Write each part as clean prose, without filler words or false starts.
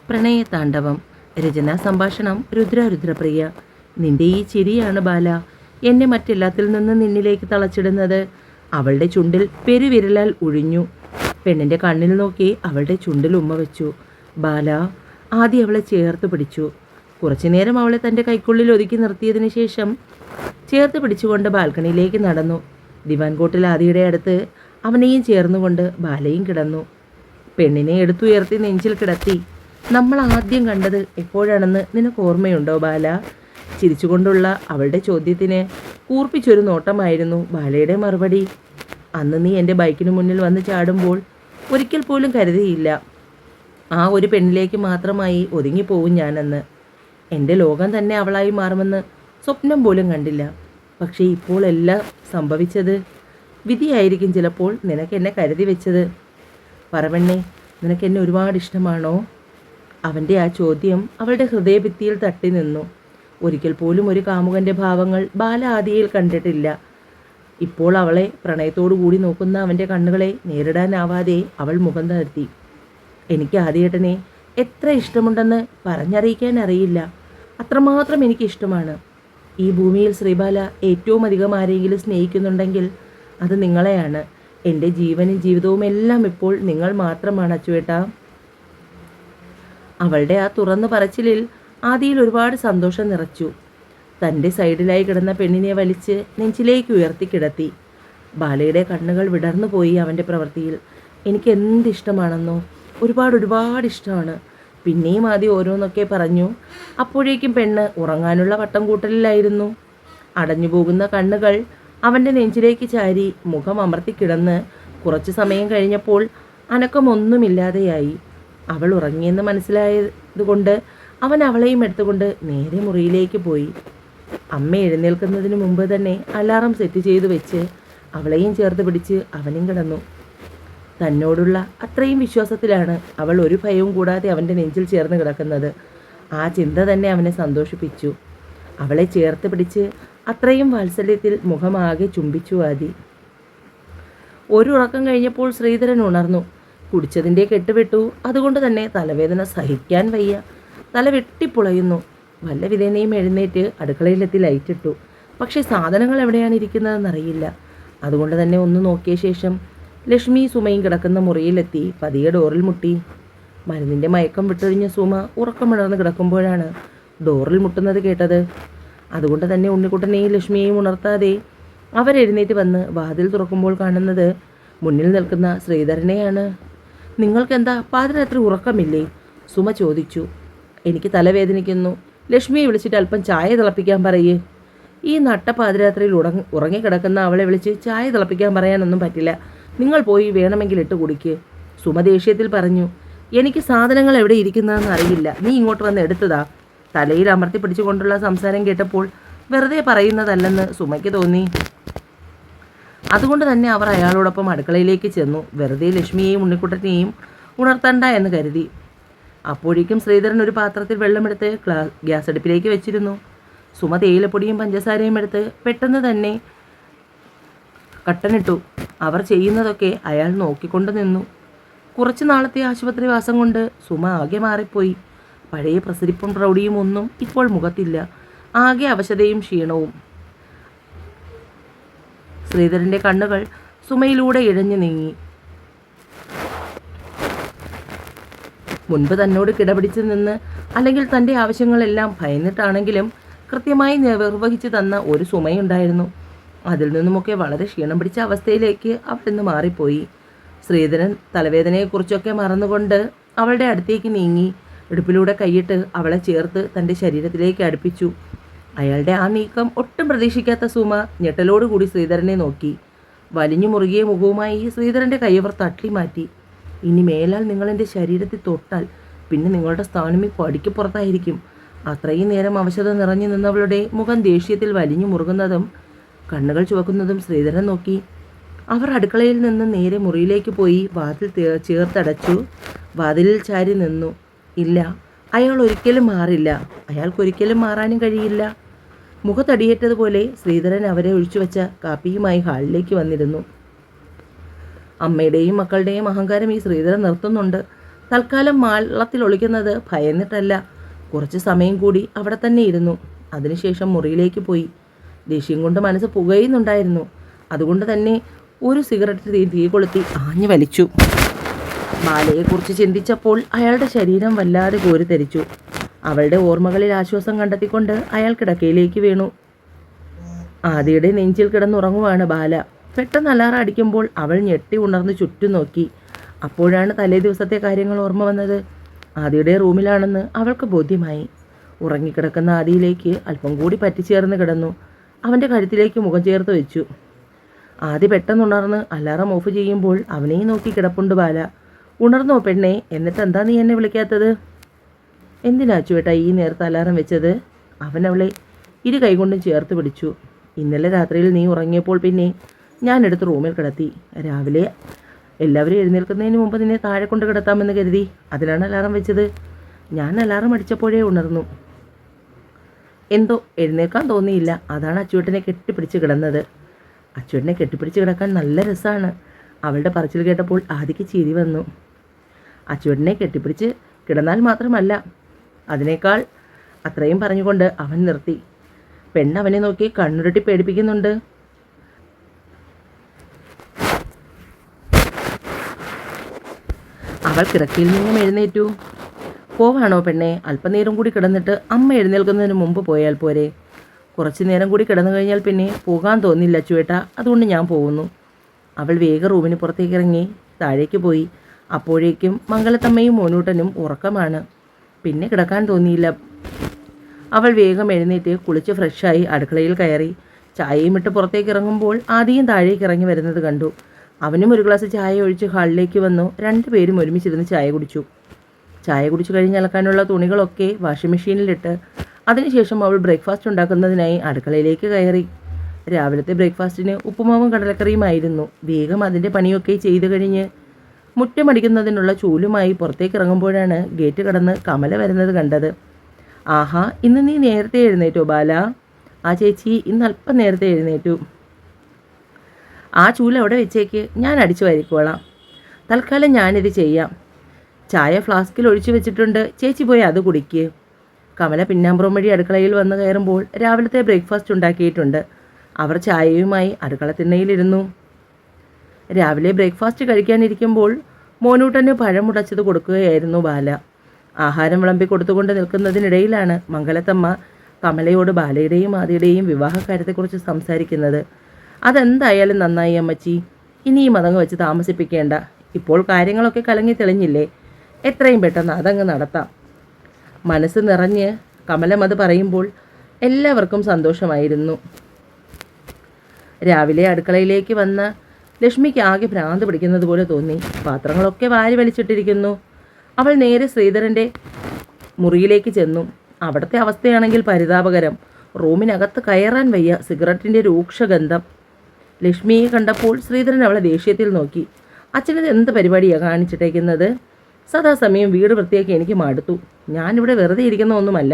പ്രണയതാണ്ഡവം. രചനാ സംഭാഷണം രുദ്രപ്രിയ. നിന്റെ ഈ ചിരിയാണ് ബാല എന്നെ മറ്റെല്ലാത്തിൽ നിന്ന് നിന്നിലേക്ക് തളച്ചിടുന്നത്. അവളുടെ ചുണ്ടിൽ പെരുവിരലാൽ ഒഴിഞ്ഞു. പെണ്ണിൻ്റെ കണ്ണിൽ നോക്കി അവളുടെ ചുണ്ടിൽ ഉമ്മ വെച്ചു. ബാല ആദ്യം അവളെ ചേർത്ത് പിടിച്ചു. കുറച്ചുനേരം അവളെ തൻ്റെ കൈക്കുള്ളിൽ ഒതുക്കി നിർത്തിയതിനു ശേഷം ചേർത്ത് പിടിച്ചുകൊണ്ട് ബാൽക്കണിയിലേക്ക് നടന്നു. ദിവാൻകോട്ടിൽ ആദിയുടെ അടുത്ത് അവനെയും ചേർന്നുകൊണ്ട് ബാലയും കിടന്നു. പെണ്ണിനെ എടുത്തുയർത്തി നെഞ്ചിൽ കിടത്തി. നമ്മൾ ആദ്യം കണ്ടത് എപ്പോഴാണെന്ന് നിനക്ക് ഓർമ്മയുണ്ടോ ബാല? ചിരിച്ചുകൊണ്ടുള്ള അവളുടെ ചോദ്യത്തിന് കൂർപ്പിച്ചൊരു നോട്ടമായിരുന്നു ബാലയുടെ മറുപടി. അന്ന് നീ എൻ്റെ ബൈക്കിന് മുന്നിൽ വന്ന് ചാടുമ്പോൾ ഒരിക്കൽ പോലും കരുതിയില്ല ആ ഒരു പെണ്ണിലേക്ക് മാത്രമായി ഒതുങ്ങിപ്പോവും ഞാനെന്ന്. എൻ്റെ ലോകം തന്നെ അവളായി മാറുമെന്ന് സ്വപ്നം പോലും കണ്ടില്ല. പക്ഷേ ഇപ്പോൾ എല്ലാം സംഭവിച്ചത് വിധിയായിരിക്കും ചിലപ്പോൾ നിനക്കെന്നെ കരുതി വെച്ചത്. പറവണ്ണേ, നിനക്കെന്നെ ഒരുപാട് ഇഷ്ടമാണോ? അവൻ്റെ ആ ചോദ്യം അവളുടെ ഹൃദയഭിത്തിയിൽ തട്ടി നിന്നു. ഒരിക്കൽ പോലും ഒരു കാമുകൻ്റെ ഭാവങ്ങൾ ബാല ആദിയിൽ കണ്ടിട്ടില്ല. ഇപ്പോൾ അവളെ പ്രണയത്തോടു കൂടി നോക്കുന്ന അവൻ്റെ കണ്ണുകളെ നേരിടാനാവാതെ അവൾ മുഖം താഴ്ത്തി. എനിക്ക് ആദിയേട്ടനെ എത്ര ഇഷ്ടമുണ്ടെന്ന് പറഞ്ഞറിയിക്കാൻ അറിയില്ല. അത്രമാത്രം എനിക്കിഷ്ടമാണ്. ഈ ഭൂമിയിൽ ശ്രീബാല ഏറ്റവും അധികം ആരെങ്കിലും സ്നേഹിക്കുന്നുണ്ടെങ്കിൽ അത് നിങ്ങളെയാണ്. എൻ്റെ ജീവനും ജീവിതവും എല്ലാം ഇപ്പോൾ നിങ്ങൾ മാത്രമാണ് അച്ചുവേട്ടാ. അവളുടെ ആ തുറന്നു പറച്ചിലിൽ ആദിയിൽ ഒരുപാട് സന്തോഷം നിറച്ചു. തൻ്റെ സൈഡിലായി കിടന്ന പെണ്ണിനെ വലിച്ച് നെഞ്ചിലേക്ക് ഉയർത്തി കിടത്തി. ബാലയുടെ കണ്ണുകൾ വിടർന്നു പോയി അവൻ്റെ പ്രവൃത്തിയിൽ. എനിക്ക് എന്തിഷ്ടമാണെന്നോ, ഒരുപാട് ഇഷ്ടമാണ്. പിന്നെയും ആദ്യം ഓരോന്നൊക്കെ പറഞ്ഞു. അപ്പോഴേക്കും പെണ്ണ് ഉറങ്ങാനുള്ള വട്ടം കൂട്ടലിലായിരുന്നു. അടഞ്ഞു പോകുന്ന കണ്ണുകൾ അവൻ്റെ നെഞ്ചിലേക്ക് ചാരി മുഖം അമർത്തി കിടന്ന് കുറച്ചു സമയം കഴിഞ്ഞപ്പോൾ അനക്കമൊന്നുമില്ലാതെയായി. അവൾ ഉറങ്ങിയെന്ന് മനസ്സിലായതുകൊണ്ട് അവൻ അവളെയും എടുത്തുകൊണ്ട് നേരെ മുറിയിലേക്ക് പോയി. അമ്മ എഴുന്നേൽക്കുന്നതിന് മുമ്പ് തന്നെ അലാറം സെറ്റ് ചെയ്തു വെച്ച് അവളെയും ചേർത്ത് പിടിച്ച് അവനും കിടന്നു. തന്നോടുള്ള അത്രയും വിശ്വാസത്തിലാണ് അവൾ ഒരു ഭയവും കൂടാതെ അവൻ്റെ നെഞ്ചിൽ ചേർന്ന് കിടക്കുന്നത്. ആ ചിന്ത തന്നെ അവനെ സന്തോഷിപ്പിച്ചു. അവളെ ചേർത്ത് പിടിച്ച് അത്രയും വാത്സല്യത്തിൽ മുഖമാകെ ചുംബിച്ചു ആദി. ഒരു ഉറക്കം കഴിഞ്ഞപ്പോൾ ശ്രീധരൻ ഉണർന്നു. കുടിച്ചതിൻ്റെ കെട്ടുവിട്ടു. അതുകൊണ്ട് തന്നെ തലവേദന സഹിക്കാൻ വയ്യ. തല വെട്ടിപ്പുളയുന്നു. വല്ല വിധേനയും എഴുന്നേറ്റ് അടുക്കളയിലെത്തി ലൈറ്റിട്ടു. പക്ഷേ സാധനങ്ങൾ എവിടെയാണ് ഇരിക്കുന്നതെന്നറിയില്ല. അതുകൊണ്ട് തന്നെ ഒന്ന് നോക്കിയ ശേഷം ലക്ഷ്മി സുമയും കിടക്കുന്ന മുറിയിലെത്തി പതിയെ ഡോറിൽ മുട്ടി. മരുന്നിൻ്റെ മയക്കം വിട്ടൊഴിഞ്ഞ സുമ ഉറക്കമിടർന്ന് കിടക്കുമ്പോഴാണ് ഡോറിൽ മുട്ടുന്നത് കേട്ടത്. അതുകൊണ്ട് തന്നെ ഉണ്ണിക്കുട്ടനെയും ലക്ഷ്മിയെയും ഉണർത്താതെ അവരെഴുന്നേറ്റ് വന്ന് വാതിൽ തുറക്കുമ്പോൾ കാണുന്നത് മുന്നിൽ നിൽക്കുന്ന ശ്രീധരനെയാണ്. നിങ്ങൾക്കെന്താ പാതിരാത്രി ഉറക്കമില്ലേ? സുമ ചോദിച്ചു. എനിക്ക് തലവേദനിക്കുന്നു. ലക്ഷ്മിയെ വിളിച്ചിട്ട് അല്പം ചായ തിളപ്പിക്കാൻ പറയേ. ഈ നട്ട പാതിരാത്രിയിൽ ഉറങ്ങിക്കിടക്കുന്ന അവളെ വിളിച്ച് ചായ തിളപ്പിക്കാൻ പറയാനൊന്നും പറ്റില്ല. നിങ്ങൾ പോയി വേണമെങ്കിൽ ഇട്ട് കുടിക്ക്. സുമ ദേഷ്യത്തിൽ പറഞ്ഞു. എനിക്ക് സാധനങ്ങൾ എവിടെ ഇരിക്കുന്നതെന്ന് അറിയില്ല. നീ ഇങ്ങോട്ട് വന്ന് എടുത്തതാ. തലയിൽ അമർത്തി പിടിച്ചുകൊണ്ടുള്ള സംസാരം കേട്ടപ്പോൾ വെറുതെ പറയുന്നതല്ലെന്ന് സുമയ്ക്ക് തോന്നി. അതുകൊണ്ട് തന്നെ അവർ അയാളോടൊപ്പം അടുക്കളയിലേക്ക് ചെന്നു. വെറുതെ ലക്ഷ്മിയെയും ഉണ്ണിക്കുട്ടനെയും ഉണർത്തണ്ട എന്ന് കരുതി. അപ്പോഴേക്കും ശ്രീധരൻ ഒരു പാത്രത്തിൽ വെള്ളമെടുത്ത് ഗ്യാസ് അടുപ്പിലേക്ക് വെച്ചിരുന്നു. സുമ തേയിലപ്പൊടിയും പഞ്ചസാരയും എടുത്ത് പെട്ടെന്ന് തന്നെ കട്ടനിട്ടു. അവർ ചെയ്യുന്നതൊക്കെ അയാൾ നോക്കിക്കൊണ്ട് നിന്നു. കുറച്ചു നാളത്തെ ആശുപത്രിവാസം കൊണ്ട് സുമ ആകെ മാറിപ്പോയി. പഴയ പ്രസരിപ്പും പ്രൗഢിയും ഒന്നും ഇപ്പോൾ മുഖത്തില്ല. ആകെ അവശതയും ക്ഷീണവും. ശ്രീധരൻ്റെ കണ്ണുകൾ സുമയിലൂടെ ഇഴഞ്ഞു നീങ്ങി. മുൻപ് തന്നോട് കിടപിടിച്ച് നിന്ന് അല്ലെങ്കിൽ തൻ്റെ ആവശ്യങ്ങളെല്ലാം ഭയന്നിട്ടാണെങ്കിലും കൃത്യമായി നിർവഹിച്ചു തന്ന ഒരു സുമയുണ്ടായിരുന്നു. അതിൽ നിന്നുമൊക്കെ വളരെ ക്ഷീണം പിടിച്ച അവസ്ഥയിലേക്ക് അവൾ ഇന്ന് മാറിപ്പോയി. ശ്രീധരൻ തലവേദനയെക്കുറിച്ചൊക്കെ മറന്നുകൊണ്ട് അവളുടെ അടുത്തേക്ക് നീങ്ങി ഇടുപ്പിലൂടെ കൈയിട്ട് അവളെ ചേർത്ത് തൻ്റെ ശരീരത്തിലേക്ക് അടുപ്പിച്ചു. അയാളുടെ ആ നീക്കം ഒട്ടും പ്രതീക്ഷിക്കാത്ത സുമ ഞെട്ടലോടുകൂടി ശ്രീധരനെ നോക്കി. വലിഞ്ഞു മുറുകിയ മുഖവുമായി ശ്രീധരൻ്റെ കൈയവർ തട്ടി മാറ്റി. ഇനി മേലാൽ നിങ്ങളെൻ്റെ ശരീരത്തിൽ തൊട്ടാൽ പിന്നെ നിങ്ങളുടെ സ്ഥാനം ഈ പടിക്ക് പുറത്തായിരിക്കും. അത്രയും നേരം അവശത നിറഞ്ഞു നിന്നവളുടെ മുഖം ദേഷ്യത്തിൽ വലിഞ്ഞു മുറുകുന്നതും കണ്ണുകൾ ചുവക്കുന്നതും ശ്രീധരൻ നോക്കി. അവർ അടുക്കളയിൽ നിന്ന് നേരെ മുറിയിലേക്ക് പോയി വാതിൽ ചേർത്തടച്ചു. വാതിലിൽ ചാരി നിന്നു. ഇല്ല, അയാൾ ഒരിക്കലും മാറില്ല. അയാൾക്കൊരിക്കലും മാറാനും കഴിയില്ല. മുഖത്തടിയേറ്റതുപോലെ ശ്രീധരൻ അവരെ ഒഴിച്ചുവെച്ച കാപ്പിയുമായി ഹാളിലേക്ക് വന്നിരുന്നു. അമ്മയുടെയും മക്കളുടെയും അഹങ്കാരം ഈ ശ്രീധരൻ നിർത്തുന്നുണ്ട്. തൽക്കാലം മാളത്തിൽ ഒളിക്കുന്നത് ഭയന്നിട്ടല്ല. കുറച്ച് സമയം കൂടി അവിടെ തന്നെ ഇരുന്നു. അതിനുശേഷം മുറിയിലേക്ക് പോയി. ദേഷ്യം കൊണ്ട് മനസ്സ് പുകയുന്നുണ്ടായിരുന്നു. അതുകൊണ്ട് തന്നെ ഒരു സിഗരറ്റ് തീ കൊളുത്തി ആഞ്ഞു വലിച്ചു. ബാലയെക്കുറിച്ച് ചിന്തിച്ചപ്പോൾ അയാളുടെ ശരീരം വല്ലാതെ കോരിത്തരിച്ചു. അവളുടെ ഓർമ്മകളിൽ ആശ്വാസം കണ്ടെത്തിക്കൊണ്ട് അയാൾ കിടക്കയിലേക്ക് വീണു. ആദിയുടെ നെഞ്ചിൽ കിടന്നുറങ്ങുവാണ് ബാല. പെട്ടെന്ന് അലാറം അടിക്കുമ്പോൾ അവൾ ഞെട്ടി ഉണർന്ന് ചുറ്റും നോക്കി. അപ്പോഴാണ് തലേ ദിവസത്തെ കാര്യങ്ങൾ ഓർമ്മ വന്നത്. ആദിയുടെ റൂമിലാണെന്ന് അവൾക്ക് ബോധ്യമായി. ഉറങ്ങിക്കിടക്കുന്ന ആദിയിലേക്ക് അല്പം കൂടി പറ്റിച്ചേർന്ന് കിടന്നു. അവൻ്റെ കഴുത്തിലേക്ക് മുഖം ചേർത്ത് വെച്ചു. ആദി പെട്ടെന്നുണർന്ന് അലാറം ഓഫ് ചെയ്യുമ്പോൾ അവനെയും നോക്കി കിടപ്പുണ്ട് ബാല. ഉണർന്നോ പെണ്ണേ, എന്നിട്ട് എന്താ നീ എന്നെ വിളിക്കാത്തത്? എന്തിനാ അച്ചുവേട്ടാ ഈ നേരത്തെ അലാറം വെച്ചത്? അവൻ അവളെ ഇരു കൈകൊണ്ടും ചേർത്ത് പിടിച്ചു. ഇന്നലെ രാത്രിയിൽ നീ ഉറങ്ങിയപ്പോൾ പിന്നെ ഞാനെടുത്ത് റൂമിൽ കിടത്തി. രാവിലെ എല്ലാവരും എഴുന്നേൽക്കുന്നതിന് മുമ്പ് നിന്നെ താഴെ കൊണ്ട് കിടത്താമെന്ന് കരുതി. അതിനാണ് അലാറം വെച്ചത്. ഞാൻ അലാറം അടിച്ചപ്പോഴേ ഉണർന്നു. എന്തോ എഴുന്നേൽക്കാൻ തോന്നിയില്ല. അതാണ് അച്ചുവേട്ടനെ കെട്ടിപ്പിടിച്ച് കിടന്നത്. അച്ചുവേട്ടനെ കെട്ടിപ്പിടിച്ച് കിടക്കാൻ നല്ല രസമാണ്. അവളുടെ പറച്ചിൽ കേട്ടപ്പോൾ ആദിക്ക് ചിരി വന്നു. അച്ചുവേട്ടനെ കെട്ടിപ്പിടിച്ച് കിടന്നാൽ മാത്രമല്ല, അതിനേക്കാൾ അത്രയും പറഞ്ഞുകൊണ്ട് അവൻ നിർത്തി. പെണ്ണവനെ നോക്കി കണ്ണുരുട്ടി പേടിപ്പിക്കുന്നുണ്ട്. അവൾ കിടക്കയിൽ നിന്നും എഴുന്നേറ്റു. പോവാണോ പെണ്ണെ? അല്പനേരം കൂടി കിടന്നിട്ട് അമ്മ എഴുന്നേൽക്കുന്നതിന് മുമ്പ് പോയാൽ പോരെ? കുറച്ചു നേരം കൂടി കിടന്നു കഴിഞ്ഞാൽ പിന്നെ പോകാൻ തോന്നില്ല അച്ചുവേട്ടാ, അതുകൊണ്ട് ഞാൻ പോകുന്നു. അവൾ വേഗം റൂമിന് പുറത്തേക്ക് ഇറങ്ങി താഴേക്ക് പോയി. അപ്പോഴേക്കും മംഗലത്തമ്മയും മോനൂട്ടനും ഉറക്കമാണ്. പിന്നെ കിടക്കാൻ തോന്നിയില്ല. അവൾ വേഗം എഴുന്നേറ്റ് കുളിച്ച് ഫ്രഷായി അടുക്കളയിൽ കയറി. ചായയും ഇട്ട് പുറത്തേക്ക് ഇറങ്ങുമ്പോൾ ആദ്യം താഴേക്ക് ഇറങ്ങി വരുന്നത് കണ്ടു. അവനും ഒരു ഗ്ലാസ് ചായ ഒഴിച്ച് ഹാളിലേക്ക് വന്നു. രണ്ടുപേരും ഒരുമിച്ചിരുന്ന് ചായ കുടിച്ചു. ചായ കുടിച്ചു കഴിഞ്ഞ് അലക്കാനുള്ള തുണികളൊക്കെ വാഷിംഗ് മെഷീനിലിട്ട് അതിനുശേഷം അവൾ ബ്രേക്ക്ഫാസ്റ്റ് ഉണ്ടാക്കുന്നതിനായി അടുക്കളയിലേക്ക് കയറി. രാവിലത്തെ ബ്രേക്ക്ഫാസ്റ്റിന് ഉപ്പുമാവും കടലക്കറിയുമായിരുന്നു. വേഗം അതിൻ്റെ പണിയൊക്കെ ചെയ്തു കഴിഞ്ഞ് മുറ്റമടിക്കുന്നതിനുള്ള ചൂലുമായി പുറത്തേക്ക് ഇറങ്ങുമ്പോഴാണ് ഗേറ്റ് കടന്ന് കമല വരുന്നത് കണ്ടത്. ആഹാ, ഇന്ന് നീ നേരത്തെ എഴുന്നേറ്റോ ബാല? ആ ചേച്ചി ഇന്ന് അല്പം നേരത്തെ എഴുന്നേറ്റു. ആ ചൂല് അവിടെ വെച്ചേക്ക്, ഞാൻ അടിച്ചു വാരിക്കോളാം. തൽക്കാലം ഞാനിത് ചെയ്യാം. ചായ ഫ്ലാസ്കിൽ ഒഴിച്ചു വെച്ചിട്ടുണ്ട്, ചേച്ചി പോയി അത് കുടിക്ക്. കമല പിന്നാമ്പുറം വഴി അടുക്കളയിൽ വന്ന് കയറുമ്പോൾ രാവിലത്തെ ബ്രേക്ക്ഫാസ്റ്റ് ഉണ്ടാക്കിയിട്ടുണ്ട്. അവർ ചായയുമായി അടുക്കള തിണ്ണയിലിരുന്നു. രാവിലെ ബ്രേക്ക്ഫാസ്റ്റ് കഴിക്കാനിരിക്കുമ്പോൾ മോനൂട്ടന് പഴം മുടച്ചത് കൊടുക്കുകയായിരുന്നു ബാല. ആഹാരം വിളമ്പി കൊടുത്തുകൊണ്ട് നിൽക്കുന്നതിനിടയിലാണ് മംഗലത്തമ്മ കമലയോട് ബാലയുടെയും ആദിയുടെയും വിവാഹകാര്യത്തെക്കുറിച്ച് സംസാരിക്കുന്നത്. അതെന്തായാലും നന്നായി അമ്മച്ചി, ഇനിയും അതങ്ങ് വെച്ച് താമസിപ്പിക്കേണ്ട. ഇപ്പോൾ കാര്യങ്ങളൊക്കെ കലങ്ങി തെളിഞ്ഞില്ലേ, എത്രയും പെട്ടെന്ന് അതങ്ങ് നടത്താം. മനസ്സ് നിറഞ്ഞ് കമലം അത് പറയുമ്പോൾ എല്ലാവർക്കും സന്തോഷമായിരുന്നു. രാവിലെ അടുക്കളയിലേക്ക് വന്ന ലക്ഷ്മിക്ക് ആകെ ഭ്രാന്ത് പിടിക്കുന്നത് പോലെ തോന്നി. പാത്രങ്ങളൊക്കെ വാരി വലിച്ചിട്ടിരിക്കുന്നു. അവൾ നേരെ ശ്രീധരൻ്റെ മുറിയിലേക്ക് ചെന്നു. അവിടുത്തെ അവസ്ഥയാണെങ്കിൽ പരിതാപകരം. റൂമിനകത്ത് കയറാൻ വയ്യ. സിഗരറ്റിൻ്റെ രൂക്ഷഗന്ധം. ലക്ഷ്മിയെ കണ്ടപ്പോൾ ശ്രീധരൻ അവളെ ദേഷ്യത്തിൽ നോക്കി. അച്ഛനത് എന്ത് പരിപാടിയാണ് കാണിച്ചിട്ടേക്കുന്നത്? സദാസമയം വീട് വൃത്തിയാക്കി എനിക്ക് മടുത്തു. ഞാനിവിടെ വെറുതെ ഇരിക്കുന്ന ഒന്നുമല്ല.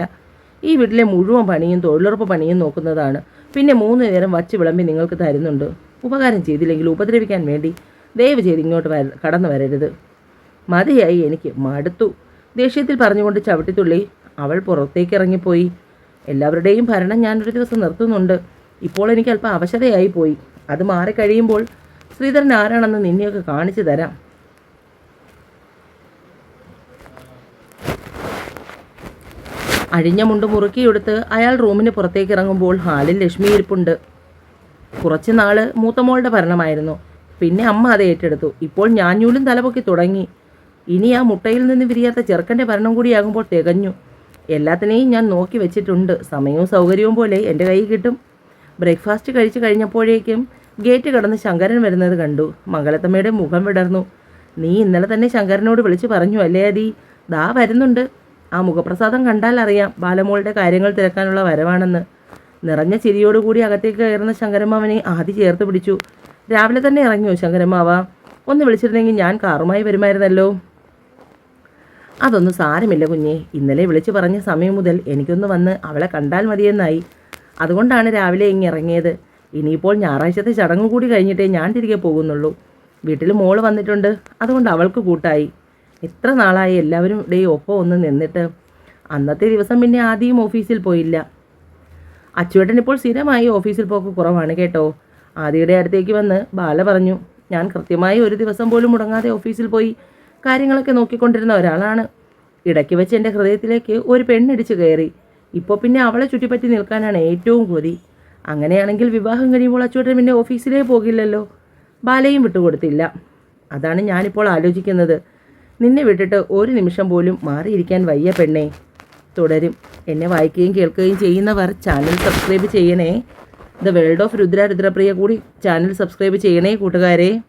ഈ വീട്ടിലെ മുഴുവൻ പണിയും തൊഴിലുറപ്പ് പണിയും നോക്കുന്നതാണ്. പിന്നെ 3 നേരം വച്ച് വിളമ്പി നിങ്ങൾക്ക് തരുന്നുണ്ട്. ഉപകാരം ചെയ്തില്ലെങ്കിൽ ഉപദ്രവിക്കാൻ വേണ്ടി ദയവ് ചെയ്ത് ഇങ്ങോട്ട് കടന്നു വരരുത്. മതിയായി, എനിക്ക് മടുത്തു. ദേഷ്യത്തിൽ പറഞ്ഞുകൊണ്ട് ചവിട്ടിത്തുള്ളി അവൾ പുറത്തേക്ക് ഇറങ്ങിപ്പോയി. എല്ലാവരുടെയും ഭരണം ഞാനൊരു ദിവസം നിർത്തുന്നുണ്ട്. ഇപ്പോൾ എനിക്ക് അല്പം അവശതയായി പോയി. അത് മാറിക്കഴിയുമ്പോൾ ശ്രീധരൻ ആരാണെന്ന് നിന്നെയൊക്കെ കാണിച്ചു തരാം. അഴിഞ്ഞ മുണ്ട് മുറുക്കിയെടുത്ത് അയാൾ റൂമിന് പുറത്തേക്ക് ഇറങ്ങുമ്പോൾ ഹാളിൽ ലക്ഷ്മി ഇരിപ്പുണ്ട്. കുറച്ച് നാൾ മൂത്തമോളുടെ ഭരണമായിരുന്നു. പിന്നെ അമ്മ അത് ഏറ്റെടുത്തു. ഇപ്പോൾ ഞാഞ്ഞൂലും തലപൊക്കി തുടങ്ങി. ഇനി ആ മുട്ടയിൽ നിന്ന് വിരിയാത്ത ചെറുക്കൻ്റെ ഭരണം കൂടിയാകുമ്പോൾ തികഞ്ഞു. എല്ലാത്തിനെയും ഞാൻ നോക്കി വെച്ചിട്ടുണ്ട്. സമയവും സൗകര്യവും പോലെ എൻ്റെ കൈ കിട്ടും. ബ്രേക്ക്ഫാസ്റ്റ് കഴിച്ചു കഴിഞ്ഞപ്പോഴേക്കും ഗേറ്റ് കടന്ന് ശങ്കരൻ വരുന്നത് കണ്ടു. മംഗലത്തമ്മയുടെ മുഖം വിടർന്നു. നീ ഇന്നലെ തന്നെ ശങ്കരനോട് വിളിച്ചു പറഞ്ഞു അല്ലേ അതി? ദാ വരുന്നുണ്ട്. ആ മുഖപ്രസാദം കണ്ടാൽ അറിയാം ബാലമോളുടെ കാര്യങ്ങൾ തിരക്കാനുള്ള വരവാണെന്ന്. നിറഞ്ഞ ചിരിയോടുകൂടി അകത്തേക്ക് കയറുന്ന ശങ്കരമ്മാവനെ ആദ്യം ചേർത്ത് പിടിച്ചു. രാവിലെ തന്നെ ഇറങ്ങിയോ ശങ്കരമ്മാവ? ഒന്ന് വിളിച്ചിരുന്നെങ്കിൽ ഞാൻ കാറുമായി വരുമായിരുന്നല്ലോ. അതൊന്നും സാരമില്ല കുഞ്ഞേ. ഇന്നലെ വിളിച്ചു പറഞ്ഞ സമയം മുതൽ എനിക്കൊന്ന് വന്ന് അവളെ കണ്ടാൽ മതിയെന്നായി. അതുകൊണ്ടാണ് രാവിലെ ഇറങ്ങിയത്. ഇനിയിപ്പോൾ ഞായറാഴ്ചത്തെ ചടങ്ങ് കൂടി കഴിഞ്ഞിട്ടേ ഞാൻ തിരികെ പോകുന്നുള്ളൂ. വീട്ടിൽ മോള് വന്നിട്ടുണ്ട്, അതുകൊണ്ട് അവൾക്ക് കൂട്ടായി. എത്ര നാളായി എല്ലാവരുടെയും ഒപ്പം ഒന്ന് നിന്നിട്ട്. അന്നത്തെ ദിവസം പിന്നെ ആദ്യം ഓഫീസിൽ പോയില്ല. അച്ചുവേട്ടൻ ഇപ്പോൾ സ്ഥിരമായി ഓഫീസിൽ പോക്ക് കുറവാണ് കേട്ടോ. ആദിയുടെ അടുത്തേക്ക് വന്ന് ബാല പറഞ്ഞു. ഞാൻ കൃത്യമായി ഒരു ദിവസം പോലും മുടങ്ങാതെ ഓഫീസിൽ പോയി കാര്യങ്ങളൊക്കെ നോക്കിക്കൊണ്ടിരുന്ന ഒരാളാണ്. ഇടയ്ക്ക് വെച്ച് എൻ്റെ ഹൃദയത്തിലേക്ക് ഒരു പെണ്ണിടിച്ച് കയറി. ഇപ്പോൾ പിന്നെ അവളെ ചുറ്റിപ്പറ്റി നിൽക്കാനാണ് ഏറ്റവും കൊതി. അങ്ങനെയാണെങ്കിൽ വിവാഹം കഴിയുമ്പോൾ അച്ചുവേട്ടൻ പിന്നെ ഓഫീസിലേ പോകില്ലല്ലോ. ബാലയും വിട്ടുകൊടുത്തില്ല. അതാണ് ഞാനിപ്പോൾ ആലോചിക്കുന്നത്. നിന്നെ വിട്ടിട്ട് ഒരു നിമിഷം പോലും മാറിയിരിക്കാൻ വയ്യ പെണ്ണേ. തുടരും. എന്നെ വായിക്കുകയും കേൾക്കുകയും ചെയ്യുന്നവർ ചാനൽ സബ്സ്ക്രൈബ് ചെയ്യണേ. The world of Rudra Rudrapriya കൂടി ചാനൽ സബ്സ്ക്രൈബ് ചെയ്യണേ കൂട്ടുകാരെ.